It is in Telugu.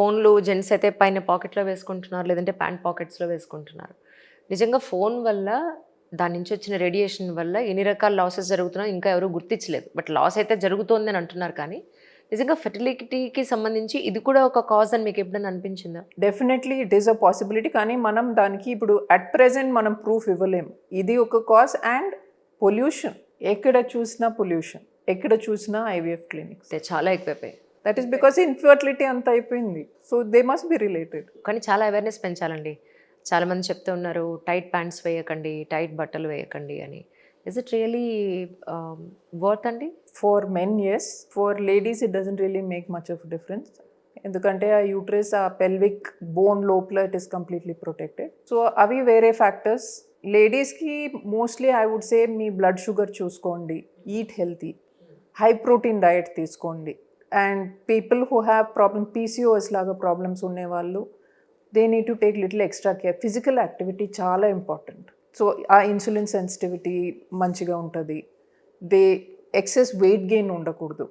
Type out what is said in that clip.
ఫోన్లు జెంట్స్ అయితే పైన పాకెట్‌లో వేసుకుంటున్నారు. లేదంటే ప్యాంట్ పాకెట్స్‌లో వేసుకుంటున్నారు. నిజంగా ఫోన్ వల్ల దాని నుంచి వచ్చిన రేడియేషన్ వల్ల ఎన్ని రకాల లాసెస్ జరుగుతున్నాయో ఇంకా ఎవరు గుర్తించలేదు. బట్ లాస్ అయితే జరుగుతోందని అంటున్నారు కానీ, నిజంగా ఫెర్టిలిటీకి సంబంధించి ఇది కూడా ఒక కాజ్ అని మీకు ఎప్పుడైనా అనిపించిందా? Definitely it is a possibility. కానీ మనం దానికి ఇప్పుడు అట్ ప్రెజెంట్ మనం ప్రూఫ్ ఇవ్వలేము. ఇది ఒక కాజ్. అండ్ పొల్యూషన్, ఎక్కడ చూసినా పొల్యూషన్, ఎక్కడ చూసినా ఐవీఎఫ్ క్లినిక్స్. అయితే చాలా ఎక్కువైపోయాయి. దట్ ఈస్ బికాస్ ఇన్ఫర్టిలిటీ అంత అయిపోయింది. So they must be related. కానీ చాలా అవేర్‌నెస్ పెంచాలండి. చాలామంది చెప్తూ ఉన్నారు, టైట్ ప్యాంట్స్ వేయకండి, టైట్ బట్టలు వేయకండి అని. ఇస్ ఇట్ రియల్లీ వర్త్ అండి? For men yes, for ladies it doesn't really make much of difference. ఎందుకంటే ఆ యూట్రస్, ఆ పెల్విక్ బోన్ లోపల it is completely protected. So అవి వేరే ఫ్యాక్టర్స్. లేడీస్కి మోస్ట్లీ ఐ వుడ్ సే మీ బ్లడ్ షుగర్ చూసుకోండి, eat healthy, high protein diet తీసుకోండి. And people who have problem, PCOS లాగా ప్రాబ్లమ్స్ ఉండేవాళ్ళు, they need to take little extra care. Physical activity చాలా ఇంపార్టెంట్. సో ఆ ఇన్సులిన్ సెన్సిటివిటీ మంచిగా ఉంటుంది. దే ఎక్సెస్ వెయిట్ గెయిన్ ఉండకూడదు.